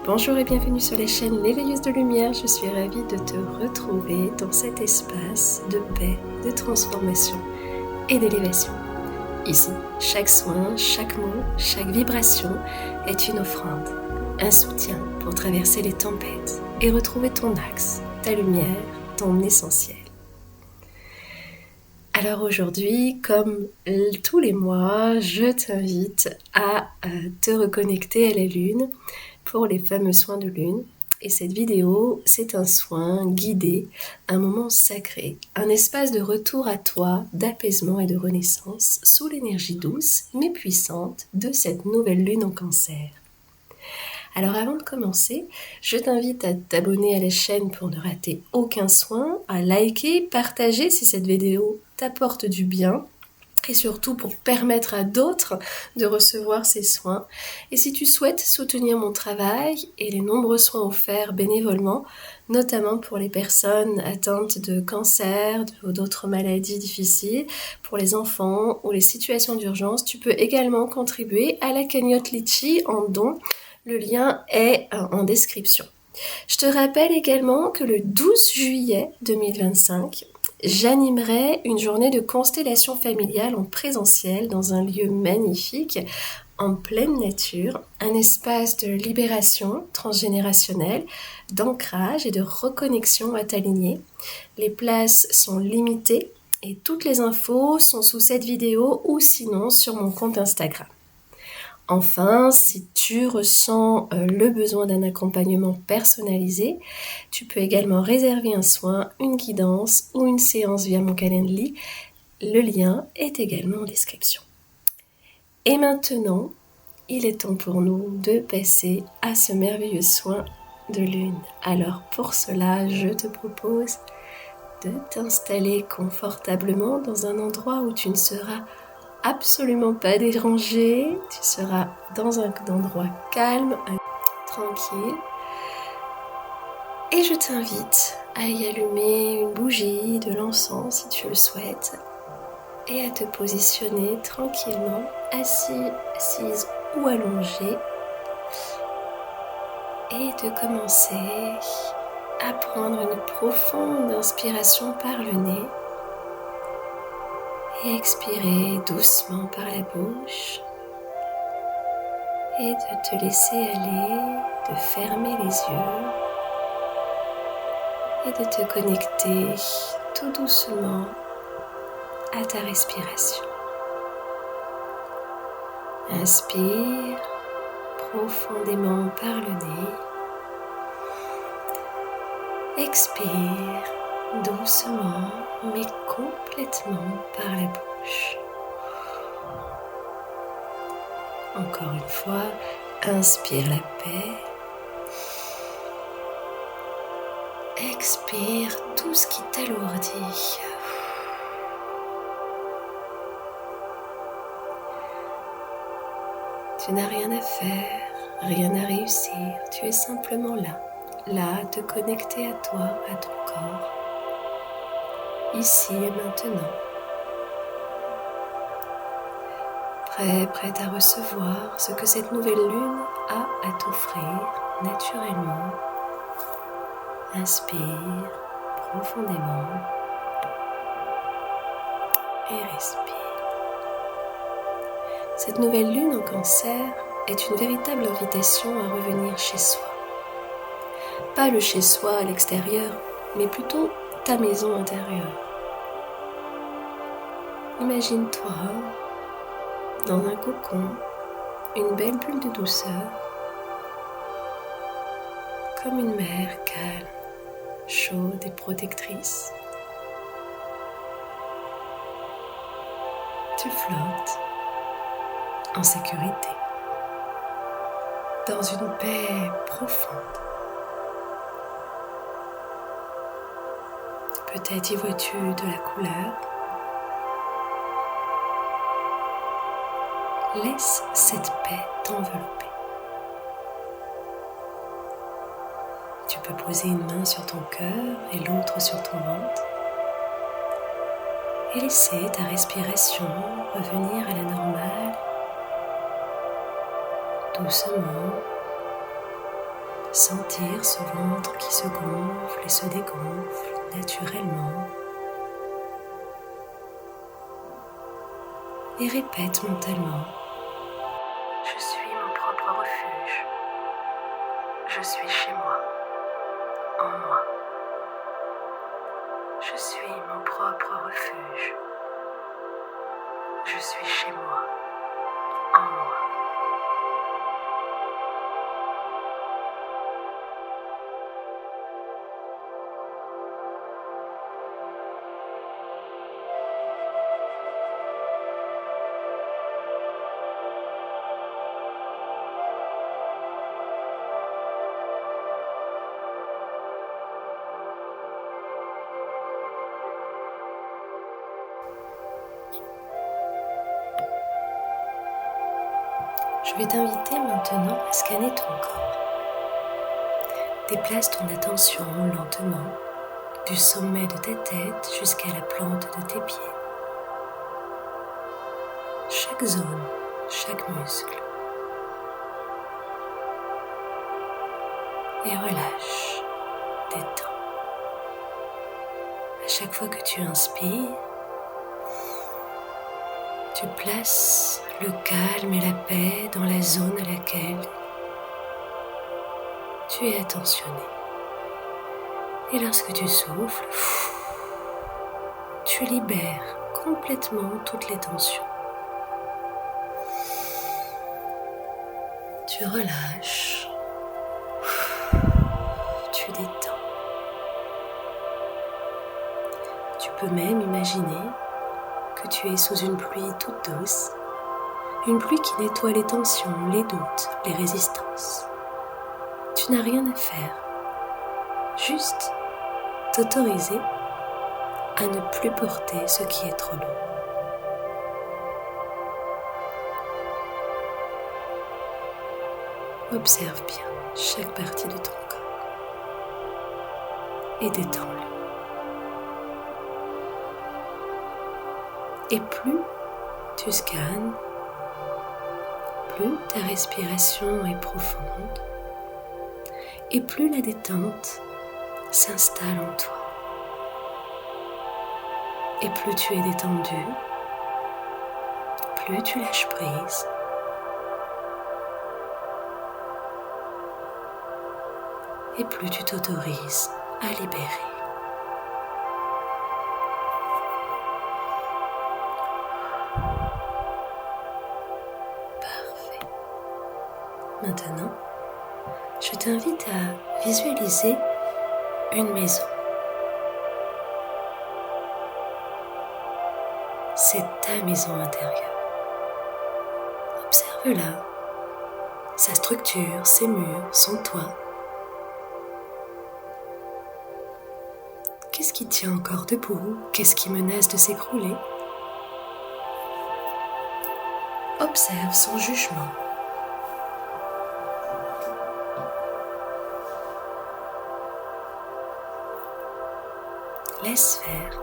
Bonjour et bienvenue sur la chaîne L'éveilleuse de lumière. Je suis ravie de te retrouver dans cet espace de paix, de transformation et d'élévation. Ici, chaque soin, chaque mot, chaque vibration est une offrande, un soutien pour traverser les tempêtes et retrouver ton axe, ta lumière, ton essentiel. Alors aujourd'hui, comme tous les mois, je t'invite à te reconnecter à la lune pour les fameux soins de lune. Et cette vidéo, c'est un soin guidé, un moment sacré, un espace de retour à toi, d'apaisement et de renaissance sous l'énergie douce mais puissante de cette nouvelle lune en Cancer. Alors avant de commencer, je t'invite à t'abonner à la chaîne pour ne rater aucun soin, à liker, partager si cette vidéo t'apporte du bien et surtout pour permettre à d'autres de recevoir ces soins. Et si tu souhaites soutenir mon travail et les nombreux soins offerts bénévolement, notamment pour les personnes atteintes de cancer ou d'autres maladies difficiles, pour les enfants ou les situations d'urgence, tu peux également contribuer à la cagnotte Litchi en don. Le lien est en description. Je te rappelle également que le 12 juillet 2025, j'animerai une journée de constellation familiale en présentiel dans un lieu magnifique, en pleine nature, un espace de libération transgénérationnelle, d'ancrage et de reconnexion à ta lignée. Les places sont limitées et toutes les infos sont sous cette vidéo ou sinon sur mon compte Instagram. Enfin, si tu ressens le besoin d'un accompagnement personnalisé, tu peux également réserver un soin, une guidance ou une séance via mon Calendly. Le lien est également en description. Et maintenant, il est temps pour nous de passer à ce merveilleux soin de lune. Alors pour cela, je te propose de t'installer confortablement dans un endroit où tu ne seras absolument pas dérangé, tu seras dans un endroit calme, tranquille. Et je t'invite à y allumer une bougie, de l'encens si tu le souhaites, et à te positionner tranquillement, assis, assise ou allongé, et de commencer à prendre une profonde inspiration par le nez et expirer doucement par la bouche et de te laisser aller, de fermer les yeux et de te connecter tout doucement à ta respiration. Inspire profondément par le nez. Expire doucement mais complètement par la bouche. Encore une fois, inspire la paix. Expire tout ce qui t'alourdit. Tu n'as rien à faire, rien à réussir. Tu es simplement là à te connecter à toi, à ton corps, ici et maintenant. Prête à recevoir ce que cette nouvelle lune a à t'offrir naturellement. Inspire profondément et respire. Cette nouvelle lune en Cancer est une véritable invitation à revenir chez soi. Pas le chez soi à l'extérieur, mais plutôt ta maison intérieure. Imagine-toi dans un cocon, une belle bulle de douceur, comme une mer calme, chaude et protectrice. Tu flottes en sécurité, dans une paix profonde. Peut-être y vois-tu de la couleur. Laisse cette paix t'envelopper. Tu peux poser une main sur ton cœur et l'autre sur ton ventre et laisser ta respiration revenir à la normale, doucement, Sentir ce ventre qui se gonfle et se dégonfle naturellement. Et répète mentalement: je suis mon propre refuge. Je suis chez moi, en moi. Je suis mon propre refuge. Je suis chez moi, en moi. Je vais t'inviter maintenant à scanner ton corps. Déplace ton attention lentement du sommet de ta tête jusqu'à la plante de tes pieds. Chaque zone, chaque muscle. Et relâche, détends. À chaque fois que tu inspires, tu places le calme et la paix dans la zone à laquelle tu es attentionné. Et lorsque tu souffles, tu libères complètement toutes les tensions. Tu relâches, tu détends. Tu peux même imaginer que tu es sous une pluie toute douce, une pluie qui nettoie les tensions, les doutes, les résistances. Tu n'as rien à faire, juste t'autoriser à ne plus porter ce qui est trop lourd. Observe bien chaque partie de ton corps et détends-le. Et plus tu scannes, plus ta respiration est profonde et plus la détente s'installe en toi. Et plus tu es détendu, plus tu lâches prise. Et plus tu t'autorises à libérer. Parfait. Maintenant, je t'invite à visualiser une maison. C'est ta maison intérieure. Observe-la, sa structure, ses murs, son toit. Qu'est-ce qui tient encore debout? Qu'est-ce qui menace de s'écrouler? Observe son jugement. Laisse faire.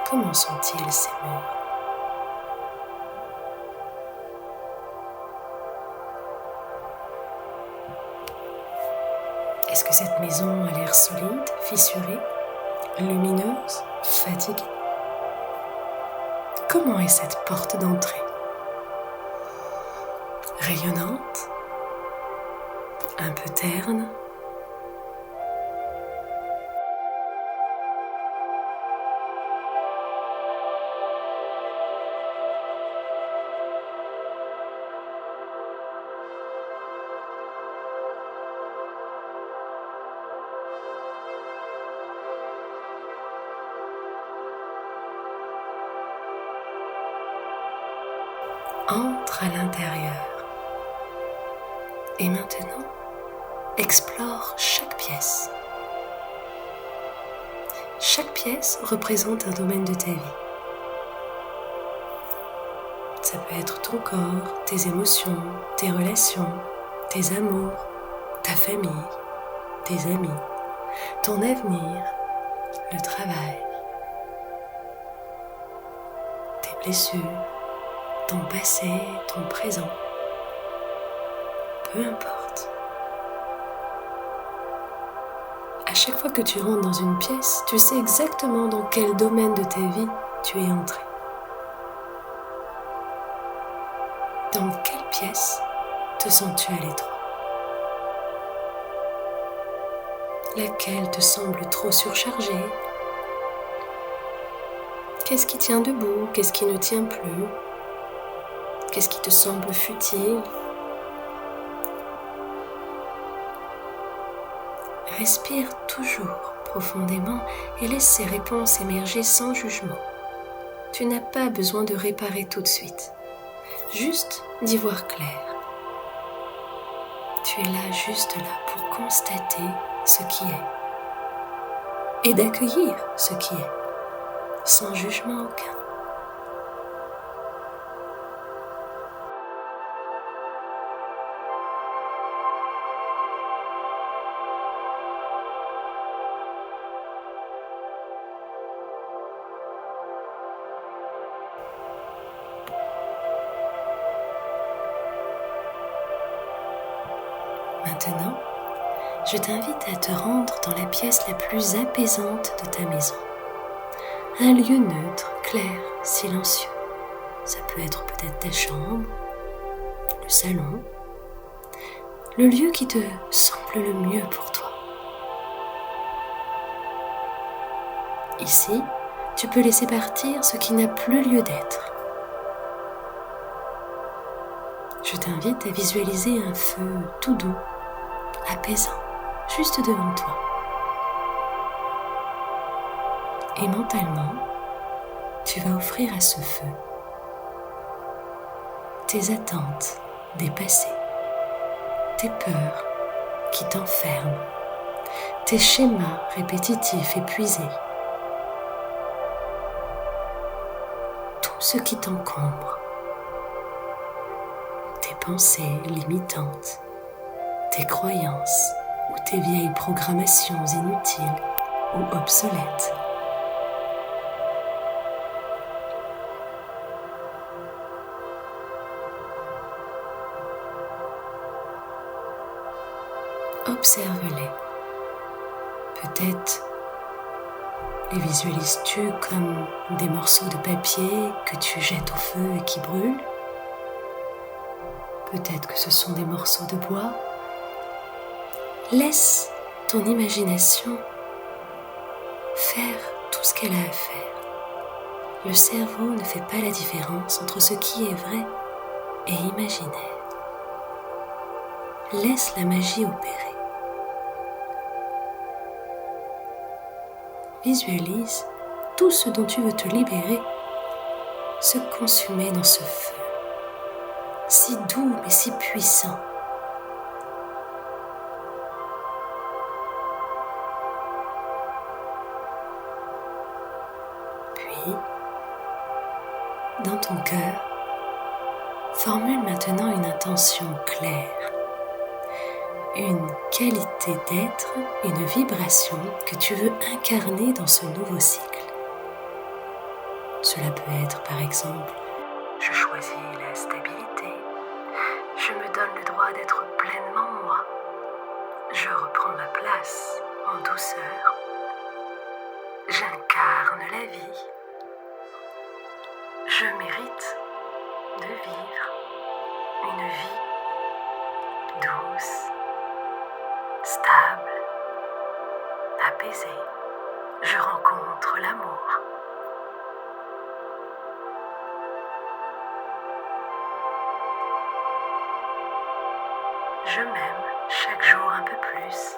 Comment sont-ils ces murs? Est-ce que cette maison a l'air solide, fissurée, lumineuse, fatiguée? Comment est cette porte d'entrée? Rayonnante? Un peu terne? Entre à l'intérieur. Et maintenant, explore chaque pièce. Chaque pièce représente un domaine de ta vie. Ça peut être ton corps, tes émotions, tes relations, tes amours, ta famille, tes amis, ton avenir, le travail, tes blessures, ton passé, ton présent, peu importe. À chaque fois que tu rentres dans une pièce, tu sais exactement dans quel domaine de ta vie tu es entré. Dans quelle pièce te sens-tu à l'étroit? Laquelle te semble trop surchargée? Qu'est-ce qui tient debout? Qu'est-ce qui ne tient plus? Qu'est-ce qui te semble futile? Respire toujours profondément et laisse ces réponses émerger sans jugement. Tu n'as pas besoin de réparer tout de suite, juste d'y voir clair. Tu es là, juste là, pour constater ce qui est et d'accueillir ce qui est, sans jugement aucun. Maintenant, je t'invite à te rendre dans la pièce la plus apaisante de ta maison. Un lieu neutre, clair, silencieux. Ça peut être peut-être ta chambre, le salon, le lieu qui te semble le mieux pour toi. Ici, tu peux laisser partir ce qui n'a plus lieu d'être. Je t'invite à visualiser un feu tout doux, apaisant, juste devant toi. Et mentalement, tu vas offrir à ce feu tes attentes dépassées, tes peurs qui t'enferment, tes schémas répétitifs épuisés, tout ce qui t'encombre, tes pensées limitantes, tes croyances ou tes vieilles programmations inutiles ou obsolètes. Observe-les. Peut-être les visualises-tu comme des morceaux de papier que tu jettes au feu et qui brûlent. Peut-être que ce sont des morceaux de bois. Laisse ton imagination faire tout ce qu'elle a à faire. Le cerveau ne fait pas la différence entre ce qui est vrai et imaginaire. Laisse la magie opérer. Visualise tout ce dont tu veux te libérer se consumer dans ce feu, si doux mais si puissant. Puis, dans ton cœur, formule maintenant une intention claire, une qualité d'être, une vibration que tu veux incarner dans ce nouveau cycle. Cela peut être par exemple, je choisis la stabilité, je me donne le droit d'être pleinement moi, je reprends ma place en douceur, j'incarne la vie, je mérite de vivre une vie douce, stable, apaisée. Je rencontre l'amour. Je m'aime chaque jour un peu plus.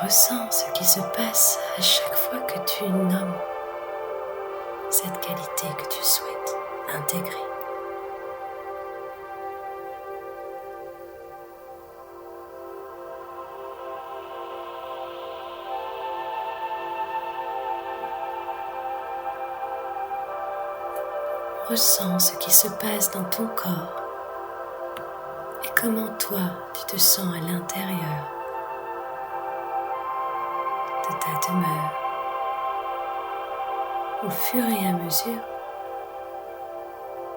Ressens ce qui se passe à chaque fois que tu nommes cette qualité que tu souhaites intégrer. Ressens ce qui se passe dans ton corps et comment toi tu te sens à l'intérieur. de ta demeure au fur et à mesure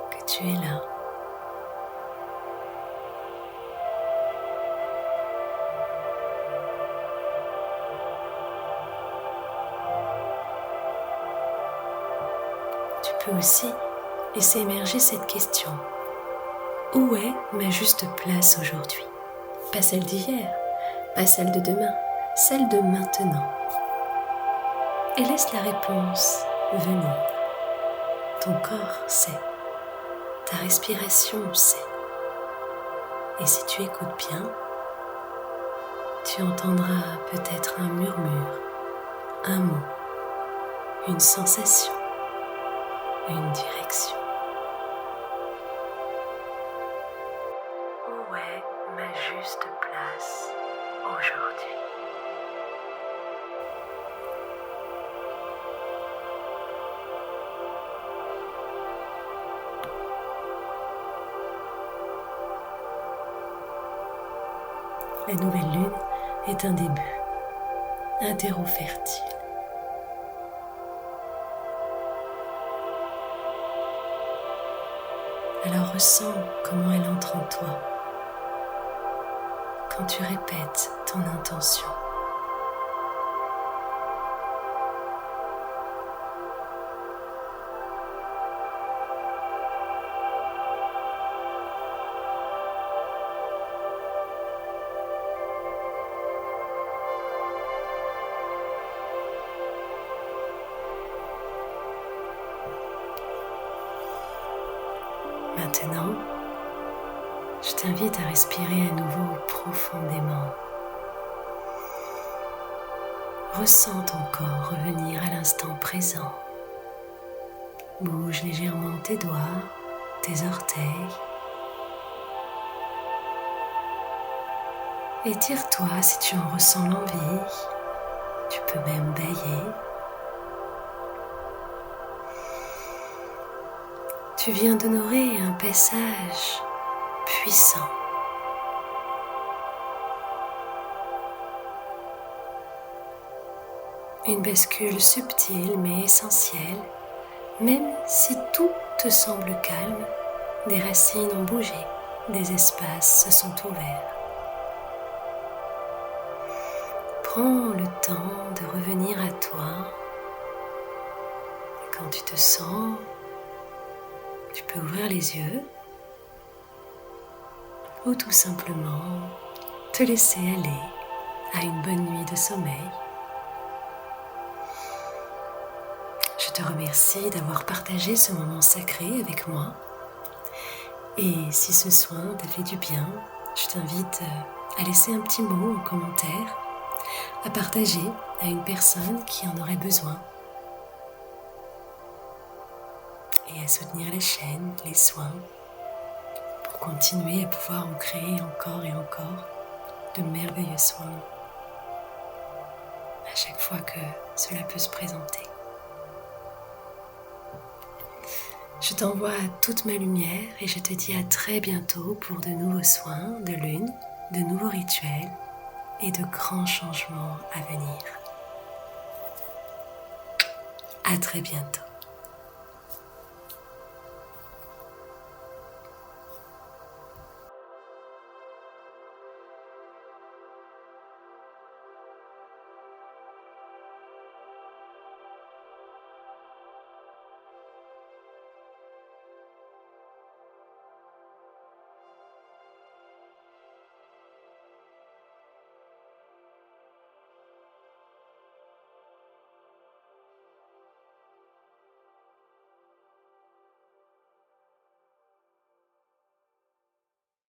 que tu es là. Tu peux aussi laisser émerger cette question. Où est ma juste place aujourd'hui? Pas celle d'hier, pas celle de demain, celle de maintenant. Et laisse la réponse venir. Ton corps sait, ta respiration sait. Et si tu écoutes bien, tu entendras peut-être un murmure, un mot, une sensation, une direction. Où est ma juste place aujourd'hui? La nouvelle lune est un début, un terreau fertile. Alors ressens comment elle entre en toi quand tu répètes ton intention. Maintenant, je t'invite à respirer à nouveau profondément. Ressens ton corps revenir à l'instant présent. Bouge légèrement tes doigts, tes orteils. Étire-toi si tu en ressens l'envie. Tu peux même bâiller. Tu viens d'honorer un passage puissant. Une bascule subtile mais essentielle, même si tout te semble calme, des racines ont bougé, des espaces se sont ouverts. Prends le temps de revenir à toi. Et quand tu te sens, tu peux ouvrir les yeux ou tout simplement te laisser aller à une bonne nuit de sommeil. Je te remercie d'avoir partagé ce moment sacré avec moi. Et si ce soin t'a fait du bien, je t'invite à laisser un petit mot en commentaire, à partager à une personne qui en aurait besoin et à soutenir la chaîne, les soins, pour continuer à pouvoir en créer encore et encore de merveilleux soins à chaque fois que cela peut se présenter. Je t'envoie toute ma lumière et je te dis à très bientôt pour de nouveaux soins de lune, de nouveaux rituels et de grands changements à venir. À très bientôt.